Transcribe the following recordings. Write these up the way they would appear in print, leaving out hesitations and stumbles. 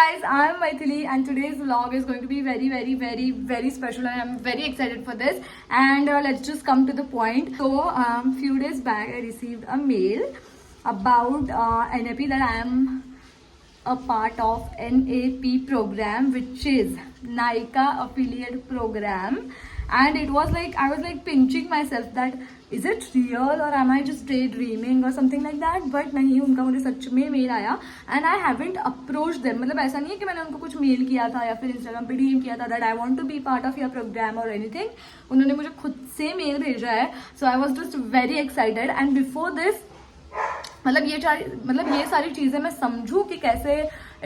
guys, I am Maithili and today's vlog is going to be very special and I'm very excited for this. And let's just come to the point. So, few days back I received a mail about NAP that I am a part of NAP program, which is Nykaa affiliate program. And it was like, I was like pinching myself that is it real or am I just daydreaming or something like that. But नहीं, उनका मुझे सच में mail आया and I haven't approached them. मतलब ऐसा नहीं है कि मैंने उनको कुछ मेल किया था या फिर इंस्टाग्राम पे डीएम किया था that I want to be part of your program or anything. उन्होंने मुझे खुद से मेल भेजा है. So I was just very excited and before this मतलब ये सारी चीज़ें मैं समझूं कि कैसे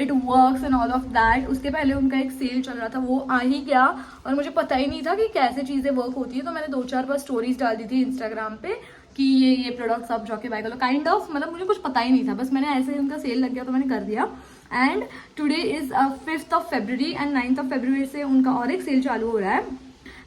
it works and all of that, उसके पहले उनका एक सेल चल रहा था, वो आ ही गया और मुझे पता ही नहीं था कि कैसे चीज़ें वर्क होती है. तो मैंने 2-4 बार स्टोरीज डाल दी थी इंस्टाग्राम पे कि ये प्रोडक्ट्स आप जाके बाय कर लो, काइंड ऑफ. मतलब मुझे कुछ पता ही नहीं था, बस मैंने ऐसे ही उनका सेल लग गया तो मैंने कर दिया. And today is 5th February and 9th February से उनका और एक सेल चालू हो रहा है.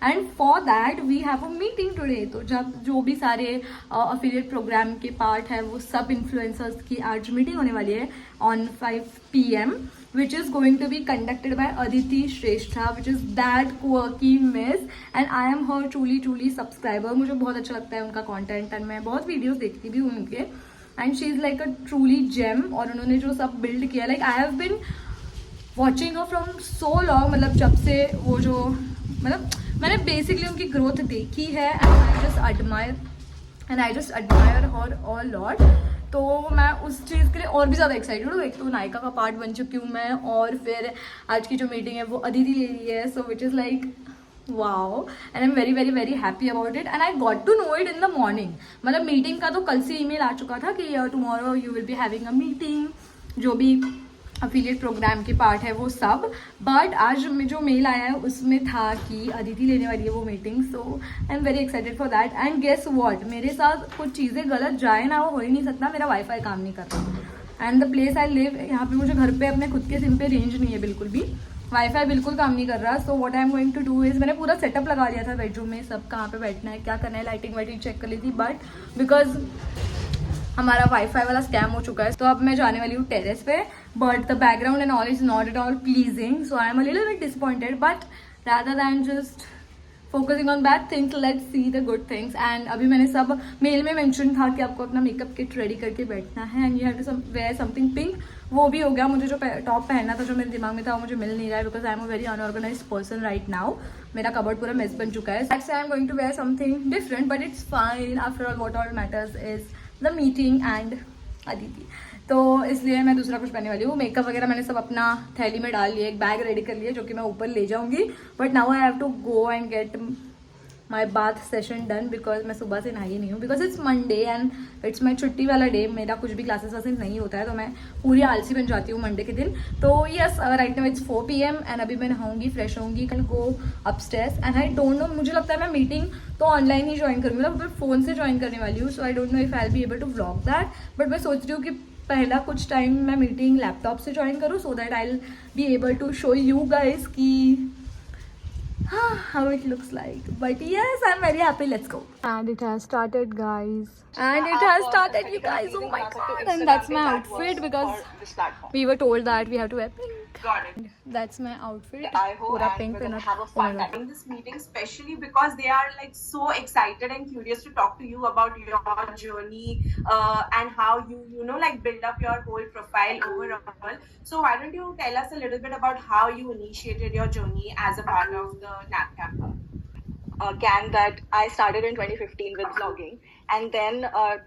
And for that we have a meeting today. तो जब जो भी सारे अफिलिएट प्रोग्राम के पार्ट है वो सब इन्फ्लुएंसर्स की आज मीटिंग होने वाली है on 5 PM which is going to be conducted by Aditi Shrestha, which is that quirky miss and I am her truly subscriber. मुझे बहुत अच्छा लगता है उनका कंटेंट एंड मैं बहुत वीडियोस देखती भी हूँ उनके and she is like a truly gem. और उन्होंने जो सब बिल्ड किया, like I have been watching her from so long, मतलब जब से वो जो मतलब मैंने बेसिकली उनकी ग्रोथ देखी है and I just admire her a lot. तो मैं उस चीज़ के लिए और भी ज़्यादा एक्साइटेड हूँ. एक तो नायका का पार्ट बन चुकी हूँ मैं और फिर आज की जो मीटिंग है वो अदिति ले रही है. So which is like wow and I am very happy about it and I got to know it in the morning. मतलब मीटिंग का तो कल से ईमेल आ चुका था कि tomorrow you will be having a meeting, जो भी अफिलिएट प्रोग्राम के पार्ट है वो सब. बट आज में जो मेल आया है उसमें था कि अदिति लेने वाली है वो meeting. So I am very excited for that. And guess what, मेरे साथ कुछ चीज़ें गलत जाए ना, वो हो ही नहीं सकता. मेरा वाईफाई काम नहीं कर रहा and the place I live, यहाँ पे मुझे घर पे अपने खुद के सिम पे रेंज नहीं है बिल्कुल भी, वाईफाई बिल्कुल काम नहीं कर रहा. So what I am going to do is, मैंने पूरा सेटअप लगा लिया था बेडरूम में, सब कहाँ पे बैठना है क्या करना है, लाइटिंग वाइटिंग चेक कर ली थी. बट बिकॉज हमारा वाईफाई वाला स्कैम हो चुका है तो अब मैं जाने वाली हूँ टेरेस पे. But the background and all is not at all pleasing, so I am a little bit disappointed. But rather than just focusing on bad things, let's see the good things. And अभी मैंने सब mail में mention था कि आपको अपना makeup kit ready करके बैठना है and you have to wear something pink. वो भी हो गया. मुझे जो टॉप पहनना था जो मेरे दिमाग में था वो मुझे मिल नहीं रहा है because I am a very unorganised person right now. मेरा कबर्ड पूरा मेस बन चुका है. I am going to wear something different but it's fine. After all what all matters is the meeting and Aditi. तो इसलिए मैं दूसरा कुछ पहनने वाली हूँ. मेकअप वगैरह मैंने सब अपना थैली में डाल लिया, एक बैग रेडी कर लिया जो कि मैं ऊपर ले जाऊंगी. But now I have to go and get my bath session done because मैं सुबह से नहाई नहीं हूँ because it's Monday and it's my छुट्टी वाला डे. मेरा कुछ भी क्लासेस वासेस नहीं होता है तो मैं पूरी आलसी बन जाती हूँ मंडे के दिन. तो yes, right now it's 4 PM and अभी मैं नहाऊंगी, फ्रेश होंगी, can go upstairs. And I don't no, मुझे लगता है मैं मीटिंग तो ऑनलाइन ही ज्वाइन करूँगी, मतलब फ़ोन से ज्वाइन करने वाली हूँ. So I don't know if I will be able to vlog that. But मैं सोच रही हूँ कि पहला कुछ टाइम मैं मीटिंग लैपटॉप से ज्वाइन करूँ so that I will be able to show you guys की how it looks like. But yes, I'm very happy. Let's go. And it has started, guys. And it has started, you guys. Oh my god. And that's my outfit because we were told that we have to wear pink. Got it. That's my outfit. I hope Pura and pink we're and gonna have a fun time in this meeting, especially because they are like so excited and curious to talk to you about your journey and how you know like build up your whole profile overall. So why don't you tell us a little bit about how you initiated your journey as a part of the NAP gang that I started in 2015 with vlogging, and then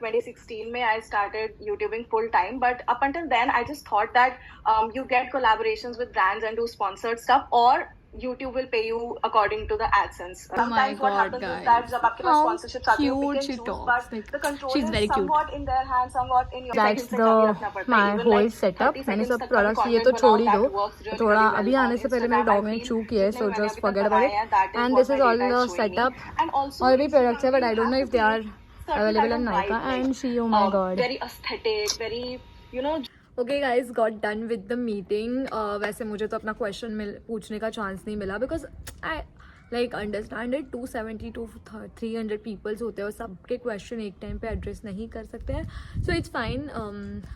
2016 में I started YouTubing full time. But up until then I just thought that you get collaborations with brands and do sponsored stuff, or YouTube will pay you according to the AdSense. Sometimes what happens is that जब आपके पास sponsorships आती है, you pick and choose, but the control is somewhat in their hands, somewhat in your hands. That's the my whole setup. मैंने सब products ये तो छोड़ ही दो, तो थोड़ा अभी आने से पहले मेरे डॉग ने चू किया है, so just forget about it. And this is all the setup. और भी प्रोडक्ट्स है but I don't know if they are available on Nykaa. And she, oh my god, very aesthetic, very you know. Okay guys, got done with the meeting. वैसे मुझे तो अपना question पूछने का chance नहीं मिला because I like understand it, 270 to 300 peoples होते हैं और सबके क्वेश्चन एक टाइम पे एड्रेस नहीं कर सकते हैं. So it's fine,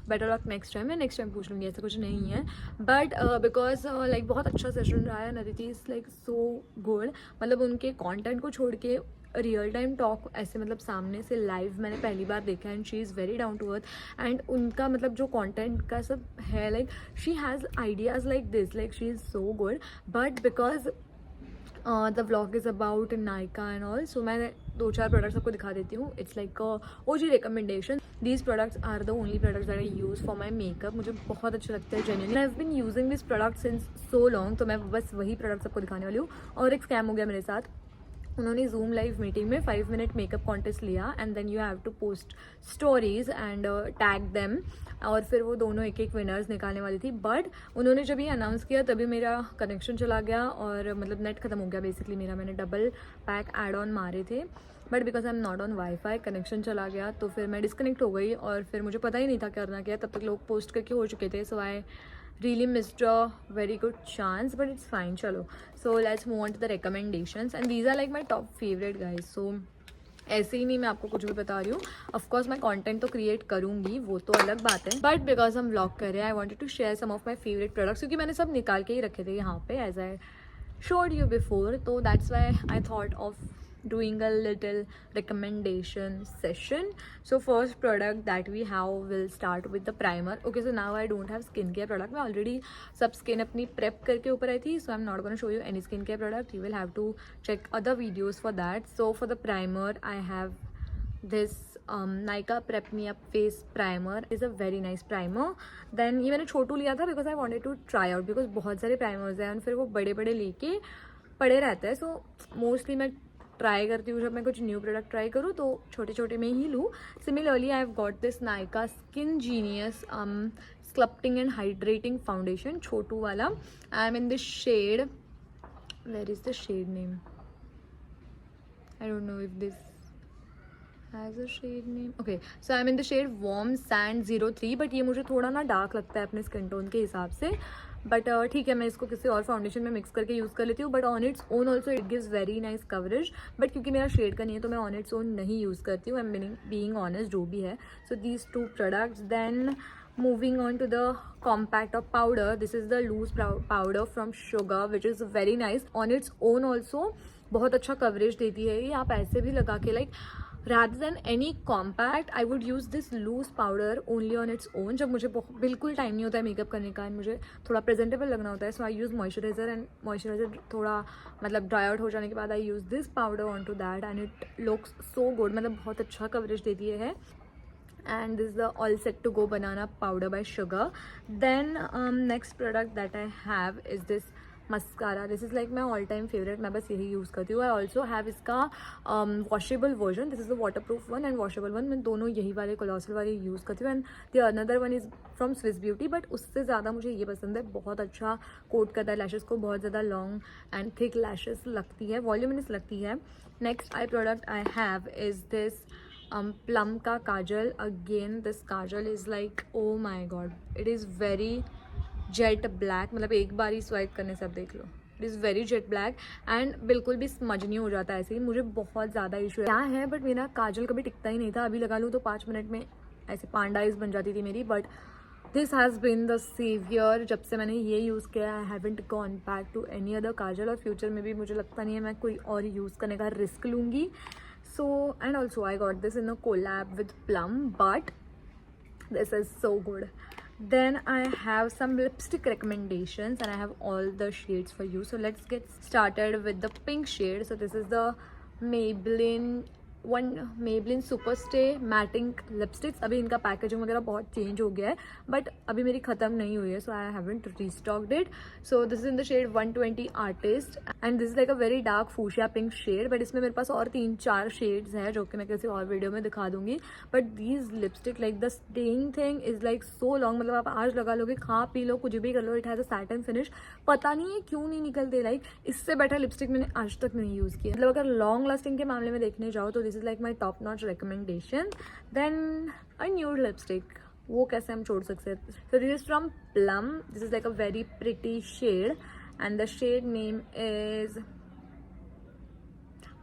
better luck next time. मैं नेक्स्ट टाइम पूछ लूँगी, ऐसा कुछ नहीं है. बट बिकॉज लाइक बहुत अच्छा सेशन रहा है. Aditi is like so good. मतलब उनके कॉन्टेंट को छोड़ के रियल टाइम टॉक ऐसे मतलब सामने से लाइव मैंने पहली बार देखा. And she is very down to earth. And उनका मतलब जो कंटेंट का सब है, like she has ideas like this, like she is so good. But because the vlog is about Nykaa and all, so मैं 2-4 प्रोडक्ट्स आपको दिखा देती हूँ. It's like OG recommendation. These products are the only products that I use for my makeup. मुझे बहुत अच्छे लगते हैं genuinely. I have been using this product since so long. तो मैं बस वही प्रोडक्ट्स आपको दिखाने वाली हूँ. और एक स्कैम हो गया मेरे साथ. उन्होंने जूम लाइव मीटिंग में 5 मिनट मेकअप कॉन्टेस्ट लिया and then you have to post stories and tag them. और फिर वो दोनों एक विनर्स निकालने वाली थी. बट उन्होंने जब ये अनाउंस किया तभी मेरा कनेक्शन चला गया और मतलब नेट खत्म हो गया बेसिकली मेरा. मैंने डबल पैक एड ऑन मारे थे but because I am not on wifi connection चला गया तो फिर मैं डिस्कनेक्ट हो गई और फिर मुझे पता ही नहीं था करना क्या. तब तक लोग पोस्ट करके हो चुके थे. सो आई really missed a very good chance, but it's fine. Chalo, so let's move on to the recommendations and these are like my top favorite guys. So ऐसे ही नहीं मैं आपको कुछ भी बता रही हूँ. ऑफकोर्स मैं कंटेंट तो क्रिएट करूँगी, वो तो अलग बात है. बट बिकॉज हम व्लॉग कर रहे हैं I wanted to share some of my favourite products क्योंकि मैंने सब निकाल के ही रखे थे यहाँ पे as I showed you before. So that's why I thought of doing a little recommendation session. So first product that we have will start with the primer. Okay, so now I don't have skincare product. मैं already सब skin अपनी prep करके ऊपर आई थी. So I'm not gonna show you any skincare product. You will have to check other videos for that. So for the primer I have this Nykaa Prep Me Up face primer. Is a very nice primer. Then ये मैंने छोटू लिया था because I wanted to try out because बहुत सारे primers हैं और फिर वो बड़े बड़े लेके पड़े रहते हैं. So mostly मैं ट्राई करती हूँ जब मैं कुछ न्यू प्रोडक्ट ट्राई करूँ तो छोटे छोटे में ही लूँ. Similarly I have got this Nykaa skin genius sculpting and hydrating foundation छोटू वाला. I am in this shade, where is the shade name, I don't know if this has a shade name. Okay, so I am in the shade warm sand 03. But ये मुझे थोड़ा ना dark लगता है अपने skin tone के हिसाब से. बट ठीक है, मैं इसको किसी और फाउंडेशन में मिक्स करके यूज़ कर लेती हूँ. But on its own also it gives very nice coverage. But क्योंकि मेरा शेड का नहीं है तो मैं ऑन इट्स ओन नहीं यूज़ करती हूँ. आई एम बीइंग ऑनेस्ट जो भी है. So these 2 products. Then moving on to the compact of powder, this is the loose powder from Sugar which is very nice on its own also. बहुत अच्छा coverage देती है ये. आप ऐसे भी लगा के like rather than any compact I would use this loose powder only on its own. जब मुझे बिल्कुल टाइम नहीं होता है मेकअप करने का एंड मुझे थोड़ा प्रेजेंटेबल लगना होता है so I use moisturiser and moisturiser थोड़ा मतलब ड्राई आउट हो जाने के बाद I use this powder on to that and it looks so good. मतलब बहुत अच्छा कवरेज देती है. And this is the all set to go banana powder by Sugar. Then next product that I have is this mascara. This is like my all time favorite. मैं बस यही use करती हूँ. I also have इसका washable version. This is the waterproof one and washable one. मैं दोनों यही वाले colossal वाले यूज़ करती हूँ. And the another one is from Swiss Beauty. But उससे ज़्यादा मुझे ये पसंद है. बहुत अच्छा कोट करता है लैशेज़ को. बहुत ज़्यादा लॉन्ग एंड थिक लैशेज़ लगती है, वॉल्यूमिनस लगती है. Next I product I have is this plum का kajal. Again this kajal is like oh my god, it is very jet black. मतलब एक बार ही स्वाइप करने से आप देख लो, it is very jet black and बिल्कुल भी स्मज नहीं हो जाता ऐसे ही. मुझे बहुत ज़्यादा इशू है क्या है बट मेरा काजल कभी टिकता ही नहीं था. अभी लगा लूँ तो 5 मिनट में ऐसे पांडाइज बन जाती थी मेरी. But this has been the saviour. जब से मैंने ये यूज़ किया I haven't gone back to any other kajal और फ्यूचर में भी मुझे लगता नहीं है मैं कोई और यूज़ करने का रिस्क लूँगी. So and also I got this in a collab with Plum, but this is so good. Then I have some lipstick recommendations and I have all the shades for you. So let's get started with the pink shade. So this is the Maybelline Super Stay Matting Lipsticks. अभी इनका packaging वगैरह बहुत change हो गया है but अभी मेरी ख़त्म नहीं हुई है. So I haven't restocked it. So this is in the shade 120 artist and this is like a very dark fuchsia pink shade. But इसमें मेरे पास और 3-4 शेड्स हैं जो कि मैं किसी और वीडियो में दिखा दूंगी. But these lipstick like the staying thing is like so long. मतलब आप आज लगा लोगे, खा पी लो, कुछ भी कर लो, it has a satin finish. पता नहीं है क्यों नहीं निकलते. लाइक इससे बेटर लिपस्टिक मैंने आज तक नहीं यूज़ किया. मतलब अगर लॉन्ग लास्टिंग के मामले में देखने जाओ तो this is like my top notch recommendation. Then a nude lipstick, वो कैसे हम छोड़ सकते हैं. So this is from Plum. This is like a very pretty shade and the shade name is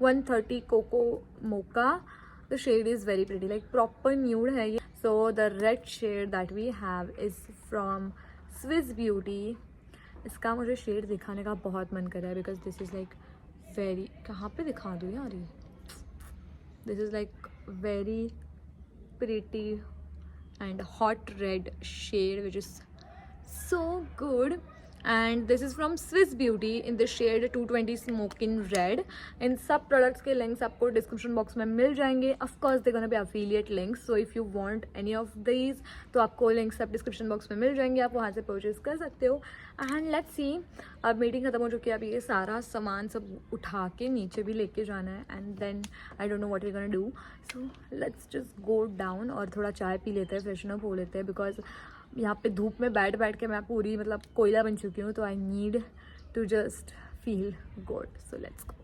130 Coco Mocha. The shade is very pretty, like proper nude है ये. So the red shade that we have is from Swiss Beauty. इसका मुझे shade दिखाने का बहुत मन कर रहा है because this is like very, कहाँ पे दिखा दूँ यार ये. This is like very pretty and hot red shade which is so good, and this is from Swiss Beauty in the shade 220 Smoking Red. इन सब प्रोडक्ट्स के लिंक्स आपको description box में मिल जाएंगे. Of course they gonna be affiliate links, so if you want any of these तो आपको links सब description box में मिल जाएंगे, आप वहाँ से परचेज कर सकते हो. एंड लेट्स सी, अब मीटिंग खत्म हो चुकी है, अब ये सारा सामान सब उठा के नीचे भी लेके जाना है. And then I don't know what we gonna do, so let's just go down और थोड़ा चाय पी लेते हैं, फ्रेशन अप हो लेते हैं. बिकॉज यहाँ पे धूप में बैठ बैठ के मैं पूरी मतलब कोयला बन चुकी हूँ, तो I need to just feel good. So let's go.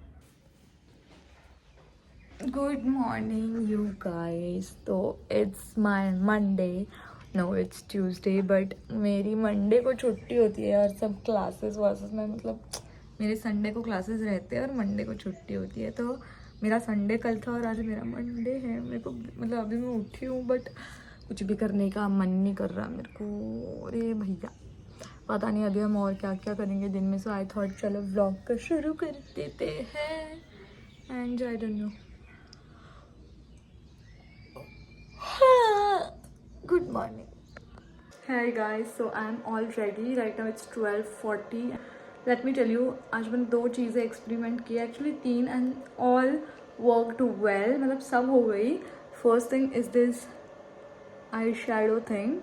Good morning you guys. तो it's my Monday, no it's Tuesday, but मेरी मंडे को छुट्टी होती है और सब क्लासेस वासेस में, मतलब मेरे संडे को क्लासेस रहते हैं और मंडे को छुट्टी होती है. तो मेरा संडे कल था और आज मेरा मंडे है. मेरे को मतलब अभी मैं उठी हूँ बट कुछ भी करने का मन नहीं कर रहा मेरे को. अरे भैया पता नहीं अभी हम और क्या क्या करेंगे दिन में. सो आई थॉट चलो व्लॉग का शुरू कर देते हैं. And I don't no. Good morning. Hi guys, so I'm all ready. Right now it's 12:40. Let me tell you, आज मैंने 2 चीज़ें एक्सपेरिमेंट की, actually 3, and all worked well, मतलब सब हो गई. First thing is this eye shadow thing.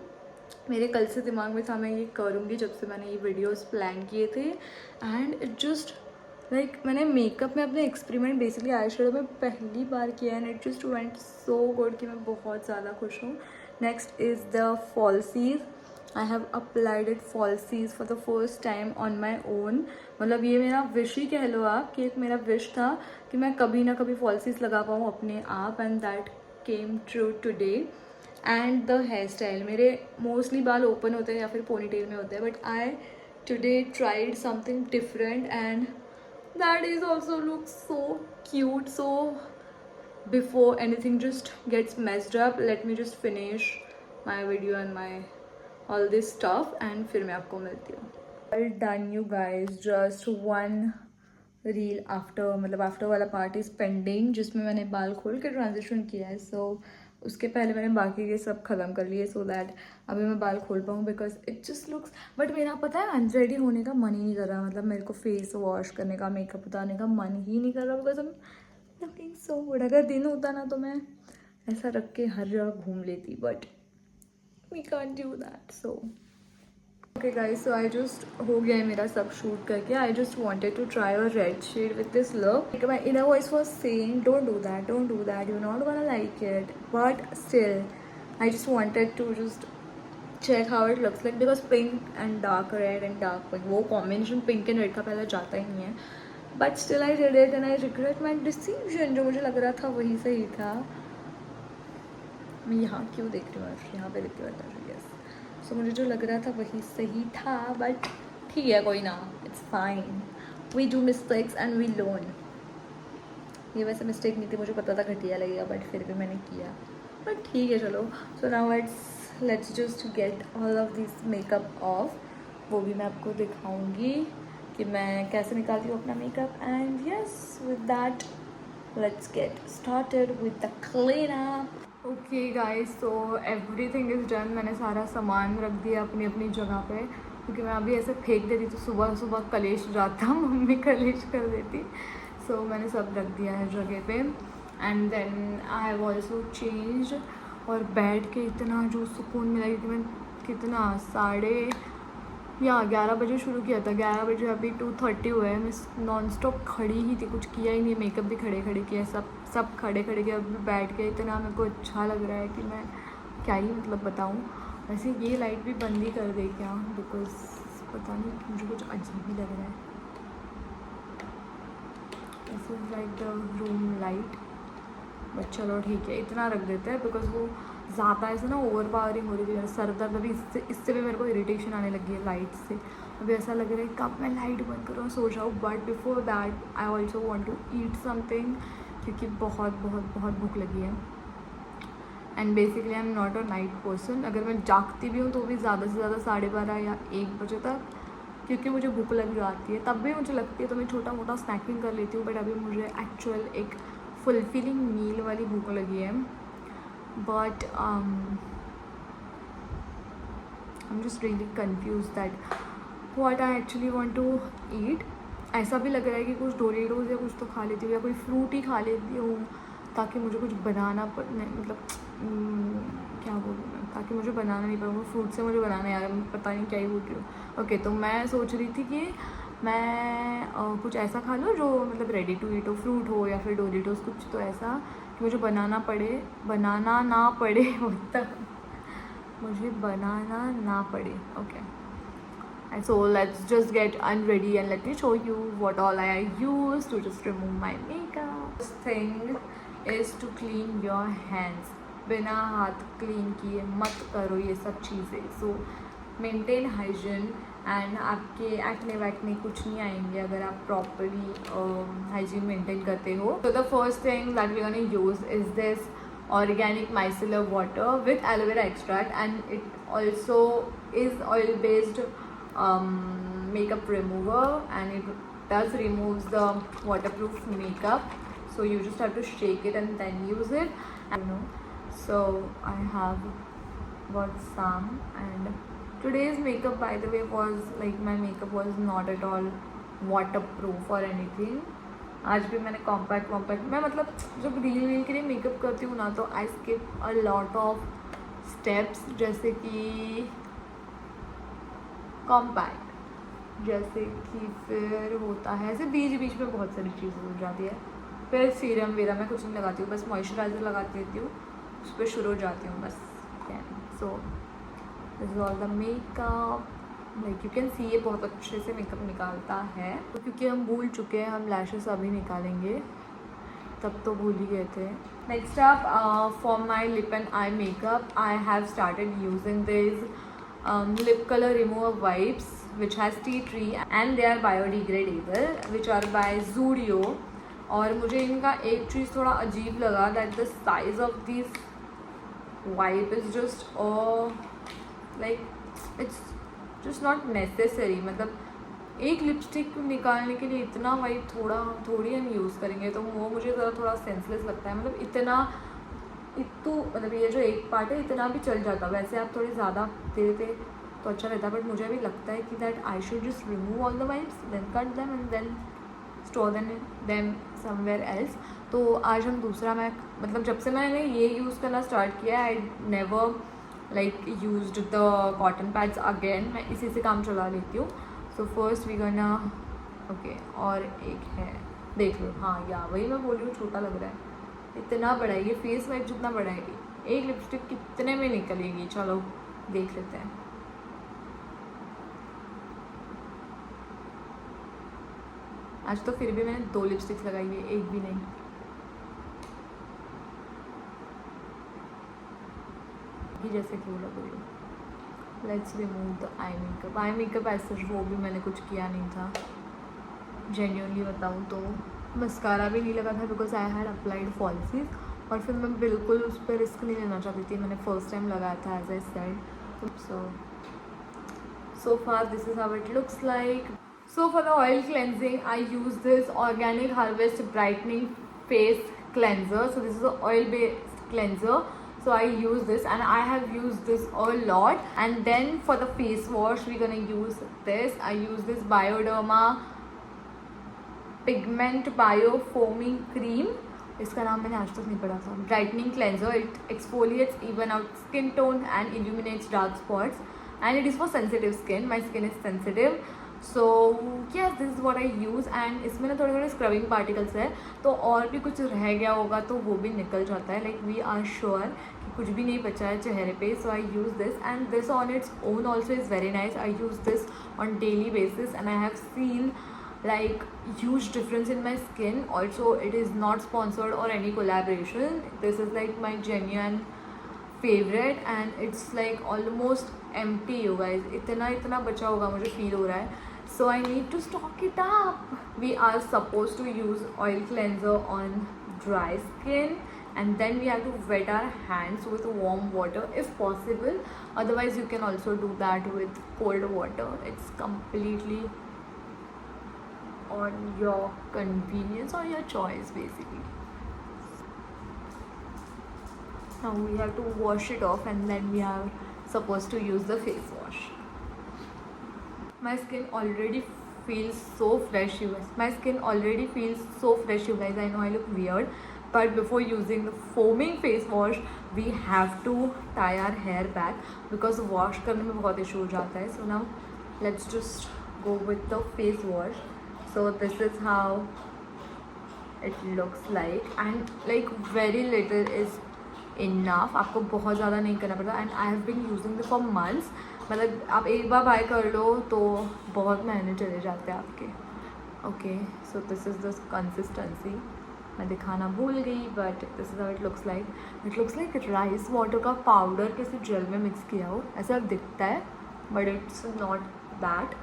मेरे कल से दिमाग में था मैं ये करूँगी जब से मैंने ये वीडियोस प्लान किए थे. एंड इट जस्ट लाइक मैंने मेकअप में अपने एक्सपेरिमेंट बेसिकली आई शेडो में पहली बार किया and it just went so good कि मैं बहुत ज़्यादा खुश हूँ. Next is the fallacies. I have applied it fallacies for the first time on my own. मतलब ये मेरा विश ही कह लो आप, कि एक मेरा विश था कि मैं कभी ना कभी फॉल्सीज लगा पाऊँ अपने आप, and that came true today. And the hair style, मेरे मोस्टली बाल ओपन होते हैं या फिर पोनीटेल में होते हैं, but I today tried something different and that is also looks so cute. So before anything just gets messed up, let me just finish my video and my all this stuff and फिर मैं आपको मिलती हूँ. Well done you guys. Just one reel after, मतलब after वाला part is pending जिसमें मैंने बाल खोल के ट्रांजिशन किया है. सो उसके पहले मैंने बाकी के सब ख़त्म कर लिए सो दैट अभी मैं बाल खोल पाऊँ, because it just looks. But मेरा पता है अनरेडी होने का मन ही नहीं कर रहा. मतलब मेरे को फेस वॉश करने का, मेकअप उतारने का मन ही नहीं कर रहा, बिकॉज हम लुकिंग सो गुड. अगर दिन होता ना तो मैं ऐसा रख के हर जगह घूम लेती, but we can't do that. So okay guys, so I just हो गया है मेरा सब शूट करके. I just wanted to try a red shade with this look. My inner voice was saying don't do that, you not gonna like it, but still I just wanted to just check how it looks like, because pink and dark red and dark pink, वो combination pink and red का पहले जाता ही नहीं है. But still I did it and I regret my decision. जो मुझे लग रहा था वही सही था. मैं यहाँ क्यों देख रही हूँ, यहाँ पे देख रही हूँ. यस, सो मुझे जो लग रहा था वही सही था, बट ठीक है कोई ना, it's fine. We do mistakes and we learn. ये वैसे मिस्टेक नहीं थी, मुझे पता था घटिया लगेगा, बट फिर भी मैंने किया. बट ठीक है चलो. So now let's just get all of this makeup of. वो भी मैं आपको दिखाऊंगी कि मैं कैसे निकालती हूँ अपना makeup. And yes, with that let's get started with the clean up. Okay guys, so everything is done. मैंने सारा सामान रख दिया अपनी अपनी जगह पे, क्योंकि मैं अभी ऐसे फेंक देती तो सुबह सुबह कलेश जाता, मम्मी कलेश कर देती. सो मैंने सब रख दिया है जगह पे. And then I have also change. और बैठ के इतना जो सुकून मिला, क्योंकि मैं कितना 11:30 बजे शुरू किया था. 11 बजे अभी 2:30 हुए हैं. मैं नॉन स्टॉप खड़ी ही थी, कुछ किया ही नहीं. मेकअप भी खड़े खड़े किया, सब खड़े खड़े किया. अभी बैठ के इतना मेरे को अच्छा लग रहा है कि मैं क्या ही मतलब बताऊँ. वैसे ये लाइट भी बंद ही कर दे क्या, बिकॉज पता नहीं मुझे कुछ अजीब ही लग रहा है. This is like the room light, but चलो ठीक है, इतना रख देते हैं, बिकॉज वो ज़्यादा ऐसे ना ओवर पावरिंग हो रही थी, मेरा सर दर्द अभी इससे भी मेरे को इरिटेशन आने लगी है लाइट से। अभी ऐसा लग रहा है कब मैं लाइट बंद करूँ और सो जाऊँ, but before that I also want to eat something, क्योंकि बहुत बहुत बहुत भूख लगी है। And basically I am not a night person, अगर मैं जागती भी हूँ तो भी ज़्यादा से ज़्यादा 12:30 या 1 बजे तक, क्योंकि मुझे भूख लग जाती है, तब भी मुझे लगती है तो मैं छोटा मोटा स्नैकिंग कर लेती हूँ, बट अभी मुझे एक्चुअल एक फुलफिलिंग मील वाली भूख लगी है। But I'm just really confused that what I actually want to eat. ऐसा भी लग रहा है कि कुछ डोरिटोज या कुछ तो खा लेती हूँ, या कोई फ्रूट ही खा लेती हूँ, ताकि मुझे कुछ बनाना मतलब क्या बोलूँ मैं, ताकि मुझे बनाना नहीं पड़े। फ्रूट से मुझे बनाना यार, पता नहीं क्या ही बोल रही हूँ। ओके, तो मैं सोच रही थी कि मैं कुछ ऐसा खा लूँ जो मतलब रेडी टू ईट हो, फ्रूट हो या फिर डोरिटोज, कुछ तो ऐसा कि मुझे बनाना ना पड़े मुझे बनाना ना पड़े। Okay, and so let's just get unready and let me show you what all I use to just remove my makeup. This thing is to clean your hands. बिना हाथ क्लीन किए मत करो ये सब चीज़ें। सो मेंटेन हाइजीन एंड आपके acne वैक्ने कुछ नहीं आएंगे अगर आप प्रॉपरली हाइजीन मेंटेन करते हो। So the first thing that we're gonna use is this organic micellar water with aloe vera extract, and it also is oil based makeup remover, and it does removes the waterproof makeup, so you just have to shake it and then use it, so I have got some, and today's makeup by the way was like, my makeup was not at all waterproof or anything. आज भी मैंने compact मैं मतलब जब reel के लिए makeup करती हूँ ना, तो I skip a lot of steps, जैसे कि कॉम्पैक्ट, जैसे कि फिर होता है ऐसे बीच में बहुत सारी चीज़ें हो जाती है। फिर सीरम वेरा मैं कुछ नहीं लगाती हूँ, बस मॉइस्चराइज़र लगा देती हूँ, उस पर शुरू हो जाती हूँ बस। सो this is all the makeup, like you can see ये बहुत अच्छे से मेकअप निकालता है। तो क्योंकि हम भूल चुके हैं, हम लैशेस अभी निकालेंगे, तब तो भूल ही गए थे। Next up for my lip and eye makeup I have started using this lip color remover wipes which has tea tree and they are biodegradable, which are by Zudio. और मुझे इनका एक चीज़ थोड़ा अजीब लगा, that the size of these wipe is just like it's just not necessary। मतलब एक lipstick निकालने के लिए इतना वाइप थोड़ी हम यूज़ करेंगे, तो वो मुझे ज़रा थोड़ा सेंसलेस लगता है। मतलब इतना मतलब ये जो एक पार्ट है इतना भी चल जाता, वैसे आप थोड़ी ज़्यादा दे देते तो अच्छा रहता, बट मुझे भी लगता है कि that I should just remove all the wipes, then cut them and then store them somewhere else. तो आज हम दूसरा, मैं मतलब जब से मैंने ये यूज़ करना स्टार्ट किया, I never like used the cotton pads again, मैं इसी से काम चला लेती हूँ। So first we gonna okay, और एक है देख लो, हाँ या वही मैं बोल रही हूँ, छोटा लग रहा है, इतना बड़ा है ये, फेस वाइप जितना बड़ा है, एक लिपस्टिक कितने में निकलेगी, चलो देख लेते हैं। आज तो फिर भी मैंने 2 लिपस्टिक्स लगाई है, एक भी नहीं। जैसे कि बोला बोलो, let's remove the eye makeup ऐसे वो भी मैंने कुछ किया नहीं था, जेन्युइनली बताऊँ तो। मस्कारा भी नहीं लगा था because I had applied fallacies, और फिर मैं बिल्कुल उस पर रिस्क नहीं लेना चाहती थी, मैंने फर्स्ट टाइम लगाया था as I said. so far this is how it looks like. So for the oil cleansing I use this Organic Harvest Brightening Face Cleanser. So this is an oil based cleanser, so I use this and I have used this a lot. And then for the face wash we're gonna use this. I use this Bioderma Pigment Bio Foaming Cream. इसका नाम मैंने आज तक नहीं पढ़ा था। Brightening cleanser, it exfoliates even out skin tone and illuminates dark spots and it is for sensitive skin. My skin is sensitive, so yes this is what I use. And इसमें ना थोड़े थोड़े स्क्रबिंग पार्टिकल्स है, तो और भी कुछ रह गया होगा तो वो भी निकल जाता है। लाइक वी आर श्योर कि कुछ भी नहीं बचा है चेहरे पे। So I use this and this on its own also is very nice. I use this on daily basis and I have seen like huge difference in my skin. Also it is not sponsored or any collaboration, this is like my genuine favourite and it's like almost empty you guys, इतना बचा होगा मुझे feel हो रहा है. So I need to stock it up. We are supposed to use oil cleanser on dry skin and then we have to wet our hands with warm water if possible. Otherwise you can also do that with cold water. It's completely on your convenience or your choice basically. Now we have to wash it off and then we are supposed to use the face wash. My skin already feels so fresh, you guys. My skin already feels so fresh, you guys. I know I look weird, but before using the foaming face wash, we have to tie our hair back because wash करने में बहुत issue हो जाता है. So now let's just go with the face wash. So this is how it looks like, and like very little is enough. आपको बहुत ज़्यादा नहीं करना पड़ता. And I have been using this for months. मतलब आप एक बार बाय कर लो तो बहुत महीने चले जाते हैं आपके. Okay, so this is the consistency. मैं दिखाना भूल गई but this is how it looks like. It looks like rice water का पाउडर किसी जेल में मिक्स किया हो, ऐसा दिखता है but it's not that.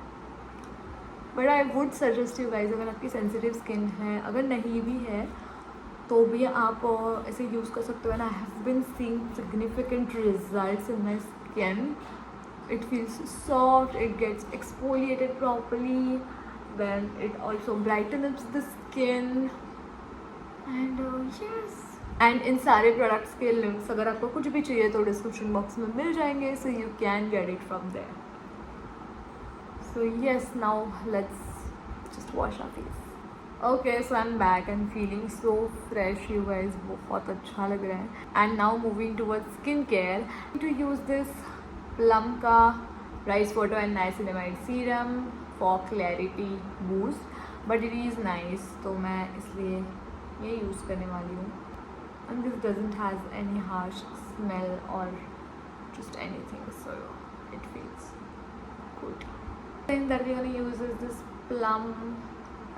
But I would suggest you guys, अगर आपकी सेंसिटिव स्किन है, अगर नहीं भी है तो भी आप ऐसे यूज़ कर सकते हो. And I have been seeing significant results in my skin. It feels soft, it gets exfoliated properly, then it also brightens the skin and yes. And इन सारे products के links अगर आपको कुछ भी चाहिए तो description box में मिल जाएंगे, so you can get it from there. So yes, now let's just wash our face. Okay, so I'm back and feeling so fresh, you guys. बहुत अच्छा लग रहा है. And now moving towards skincare, to use this Plum का rice water and niacinamide serum for clarity boost, but it is nice, तो मैं इसलिए ये यूज़ करने वाली हूँ. And this doesn't has any harsh smell और just anything, so it feels good. Then that we're gonna use is this plum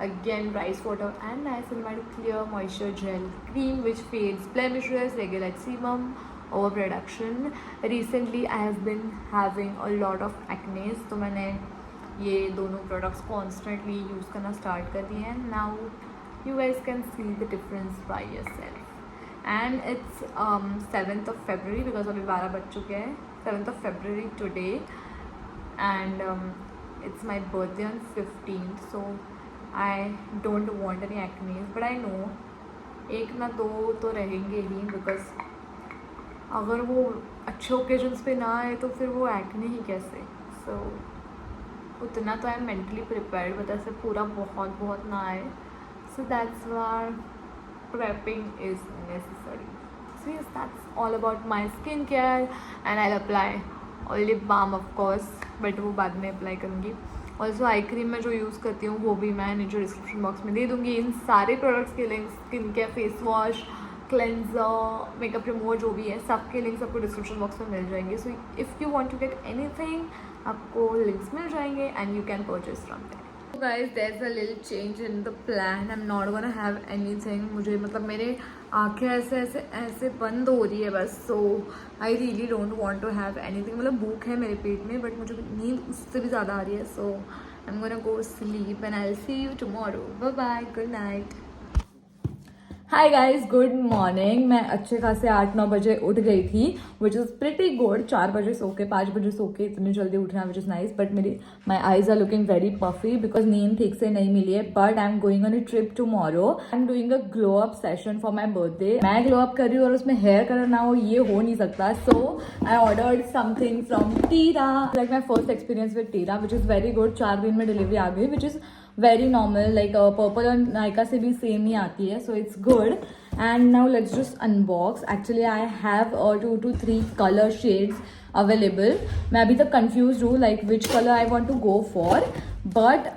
again rice water and niacinamide clear moisture gel cream which fades blemishes, regulates sebum overproduction. Recently I have been having a lot of acne, तो मैंने ये दोनों products constantly use करना start कर दिए हैं. Now you guys can see the difference by yourself. And it's 7th of February because अभी 12 बज चुके हैं. 7th of February today and it's my birthday on 15th, so I don't want any acne, but I know एक ना दो तो रहेंगे ही because अगर वो अच्छे ओकेजन्स पे ना आए तो फिर वो एक्ने ही कैसे. सो उतना तो I am mentally prepared, but ऐसे पूरा बहुत ना आए. So that's why prepping is necessary. So yes, that's all about my skin care and I apply lip balm of course, but वो बाद में अप्लाई करूँगी. ऑल्सो आई क्रीम मैं जो यूज़ करती हूँ वो भी मैं नीचे डिस्क्रिप्शन बॉक्स में दे दूँगी. इन सारे प्रोडक्ट्स के link, skin care, face wash, cleanser, makeup remover जो भी है, सबके लिंक्स आपको डिस्क्रिप्शन बॉक्स में मिल जाएंगे. So if you want to get anything आपको लिंक्स मिल जाएंगे and you can purchase from there. So guys, there's a little change in the plan. I'm not gonna have anything. मुझे मतलब मेरे आँखें ऐसे बंद हो रही है बस. So I really don't want to have anything. मतलब भूख है मेरे पेट में बट मुझे नींद उससे भी ज़्यादा आ रही है. So I'm gonna go sleep and I'll see you tomorrow. Bye bye. Good night. Hi guys, good morning. मैं अच्छे खासे 8-9 बजे उठ गई थी विच इज़ प्रिटी गुड. 4 बजे सो के 5 बजे सो के इतनी जल्दी उठना विच इज़ नाइस. बट मेरी my eyes are looking very puffy because नींद ठीक से नहीं मिली है. But I am going on a trip tomorrow. I am doing a glow up session for my birthday. मैं ग्लो अप कर रही हूँ और उसमें हेयर कलर ना हो ये हो नहीं सकता. So I ordered something from Tira. Like my first experience with Tira which is very good. 4 दिन में डिलीवरी आ गई which is very normal. Like Purplle और नायका से भी सेम ही आती है. So it's good. And now let's just unbox. Actually I have 2 to 3 color shades available. मैं अभी तक confused हूँ like which color I want to go for. But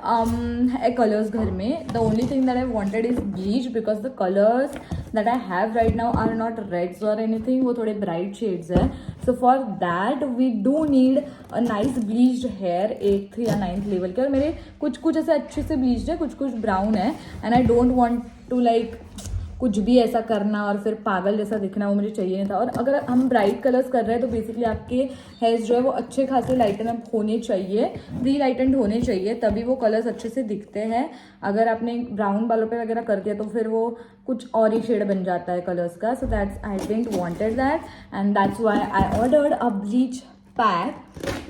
है colors घर में. The only thing that I wanted is bleach because the colors that I have right now are not reds or anything. वो थोड़े bright shades है. So for that we do need a nice bleached hair 8th या 9th level के. और मेरे कुछ ऐसे अच्छे से bleached है, कुछ brown है. And I don't want to like कुछ भी ऐसा करना और फिर पागल जैसा दिखना वो मुझे चाहिए नहीं था। और अगर हम ब्राइट कलर्स कर रहे हैं तो बेसिकली आपके हेयर्स जो है वो अच्छे खासे लाइटन अप होने चाहिए, प्री लाइटेंड होने चाहिए, तभी वो कलर्स अच्छे से दिखते हैं। अगर आपने ब्राउन बालों पे वगैरह कर दिया तो फिर वो कुछ और ही शेड बन जाता है कलर्स का। So that's I didn't wanted that and that's why I ordered a bleach pack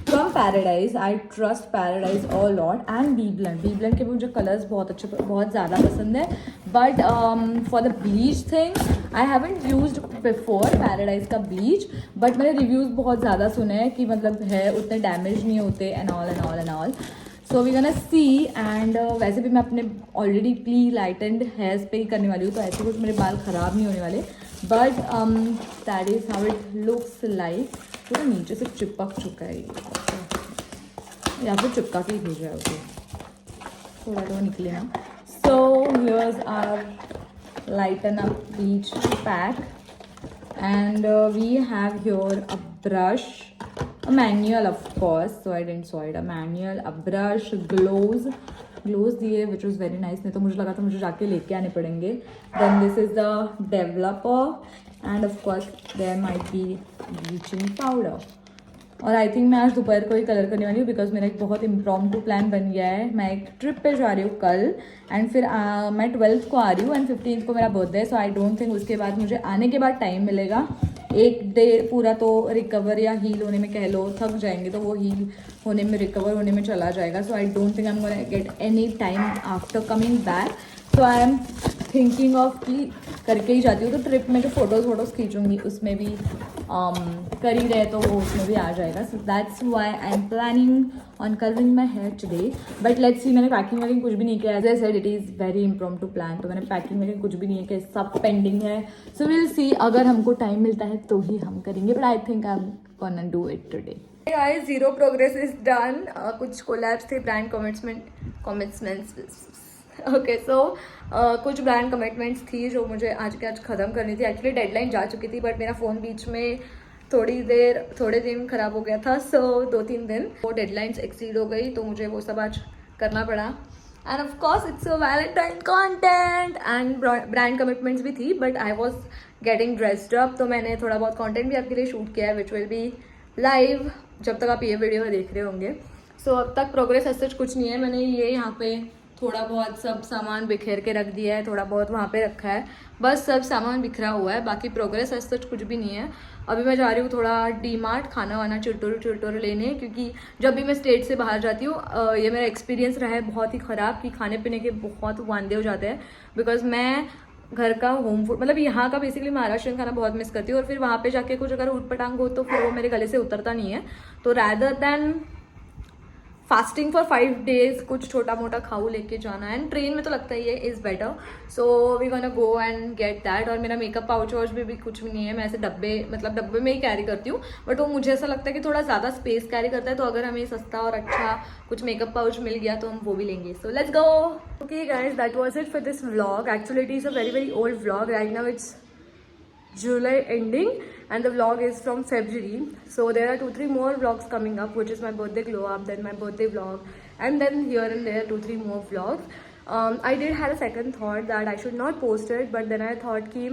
from Paradise. I trust Paradise a lot and B blend के भी मुझे कलर्स बहुत अच्छे, बहुत ज़्यादा पसंद है। But for the bleach thing I haven't used before paradise का ब्लीच, बट मैंने रिव्यूज़ बहुत ज़्यादा सुने हैं कि मतलब है उतने डैमेज नहीं होते and all. So we gonna see. And वैसे भी मैं अपने ऑलरेडी प्री लाइटेंड हेयर्स पे ही करने वाली हूँ, तो ऐसे कुछ मेरे बाल ख़राब नहीं होने वाले। But that is how it looks like. तो नीचे से चिपक चुका है या फिर चिपका के ही भेजा है उसे, थोड़ा तो निकले ना। So here's are lighten up bleach pack and we have here a brush, a manual of course, so I didn't saw it, a manual, a brush, gloves दिए which was very nice, नहीं तो मुझे लगा था मुझे जाके लेके आने पड़ेंगे। then this is the developer and of course there might be bleaching powder। और आई थिंक मैं आज दोपहर को ही कलर करने वाली हूँ बिकॉज मेरा एक बहुत इम्प्रॉम्प्टू प्लान बन गया है। मैं एक ट्रिप पे जा रही हूँ कल एंड फिर मैं 12th को आ रही हूँ एंड 15th को मेरा बर्थडे है। सो आई डोंट थिंक उसके बाद मुझे आने के बाद टाइम मिलेगा। एक डे पूरा तो रिकवर या हील होने में कह लो, थक जाएंगे तो वो हील होने में, रिकवर होने में चला जाएगा। So I don't think I am gonna get any time after coming back. So I am thinking of कि करके ही जाती हूँ, तो ट्रिप में जो फोटोज़ खींचूंगी उसमें भी कर ही रहे तो वो उसमें भी आ जाएगा। So that's why I am planning on colouring my hair today. But let's see, मैंने पैकिंग वैकिंग कुछ भी नहीं किया। As I said it is very impromptu plan, तो मैंने पैकिंग वैकिंग कुछ भी नहीं किया, सब पेंडिंग है। सो विल सी, अगर हमको टाइम मिलता है तो ही हम करेंगे, but I think I am gonna do it today. Guys, zero progress is done. कुछ कोलैब्स थे, ब्रांड कमिटमेंट्स ओके। सो कुछ ब्रांड कमिटमेंट्स थी जो मुझे आज के आज ख़त्म करनी थी। एक्चुअली डेडलाइन जा चुकी थी बट मेरा फ़ोन बीच में थोड़े दिन ख़राब हो गया था। सो 2-3 दिन वो डेडलाइंस एक्सीड हो गई तो मुझे वो सब आज करना पड़ा। End of course it's a Valentine content and brand commitments भी थी, but I was getting dressed up, तो मैंने थोड़ा बहुत कंटेंट भी आपके लिए शूट किया है विच विल बी लाइव जब तक आप ये वीडियो देख रहे होंगे। सो अब तक प्रोग्रेस ऐसा कुछ नहीं है। मैंने ये यहाँ पे थोड़ा बहुत सब सामान बिखेर के रख दिया है, थोड़ा बहुत वहाँ पे रखा है, बस सब सामान बिखरा हुआ है, बाकी प्रोग्रेस ऐसा कुछ भी नहीं है। अभी मैं जा रही हूँ थोड़ा डी-मार्ट खाना वाना चिरटोर लेने, क्योंकि जब भी मैं स्टेट से बाहर जाती हूँ ये मेरा एक्सपीरियंस रहा है बहुत ही ख़राब कि खाने पीने के बहुत वांदे हो जाते हैं। बिकॉज मैं घर का होम फूड, मतलब यहाँ का बेसिकली महाराष्ट्रियन खाना बहुत मिस करती हूँ, और फिर वहाँ पे जाके कुछ अगर ऊट-पटांग हो तो फिर वो मेरे गले से उतरता नहीं है। तो rather than fasting for 5 days कुछ छोटा मोटा खाऊ लेके जाना है, एंड ट्रेन में तो लगता ही है is better. So we gonna go and get that. और मेरा मेकअप पाउच वाउच भी कुछ भी नहीं है, मैं ऐसे डब्बे में ही कैरी करती हूँ, बट वो मुझे ऐसा लगता है कि थोड़ा ज़्यादा स्पेस कैरी करता है, तो अगर हमें सस्ता और अच्छा कुछ मेकअप पाउच मिल गया तो हम वो भी लेंगे। सो let's go. Okay guys, that was it for this vlog. Actually it is a very old vlog. Right now it's July ending and the vlog is from February, so there are 2-3 more vlogs coming up, which is my birthday glow up, then my birthday vlog, and then here and there 2-3 more vlogs. I did have a second thought that I should not post it, but then I thought ki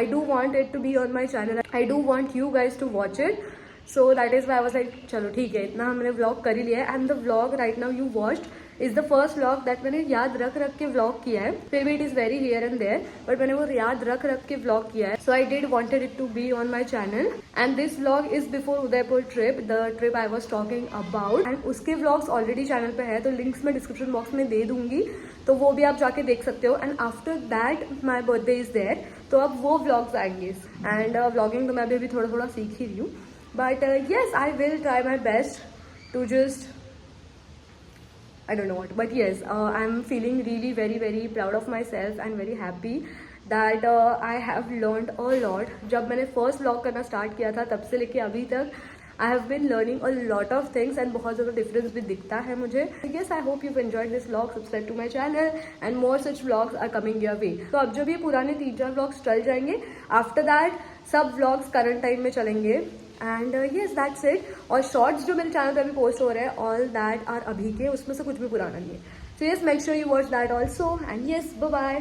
I do want it to be on my channel, I do want you guys to watch it, so that is why I was like चलो ठीक है, इतना हमने vlog कर ही लिया है। And the vlog right now you watched is the first vlog that मैंने याद रख के vlog किया है। फिर भी it is very here and there, but मैंने वो याद रख के vlog किया है। So I did wanted it to be on my channel, and this vlog is before Udaipur trip, the trip I was talking about, and उसके vlogs already channel पे है, तो links मैं description box में दे दूंगी, तो वो भी आप जाके देख सकते हो। And after that my birthday is there, तो अब वो vlogs आएंगे। And vlogging तो मैं अभी थोड़ा सीख ही रही हूँ, but yes, I will try my best to just, I don't know what, but yes, I'm feeling really very proud of myself and very happy that I have learned a lot. जब मैंने first vlog करना start किया था तब से लेके अभी तक I have been learning a lot of things, and बहुत ज़्यादा difference भी दिखता है मुझे। Yes, I hope you've enjoyed this vlog. Subscribe to my channel and more such vlogs are coming your way. तो अब जब ये पुराने 3-4 vlogs चल जाएंगे, after that सब vlogs current time में चलेंगे। And yes that's it. और शॉर्ट्स जो मेरे चैनल पे अभी पोस्ट हो रहे हैं, ऑल दैट आर अभी के, उसमें से कुछ भी पुराना नहीं है। So yes, make sure you watch that also, and yes, bye bye.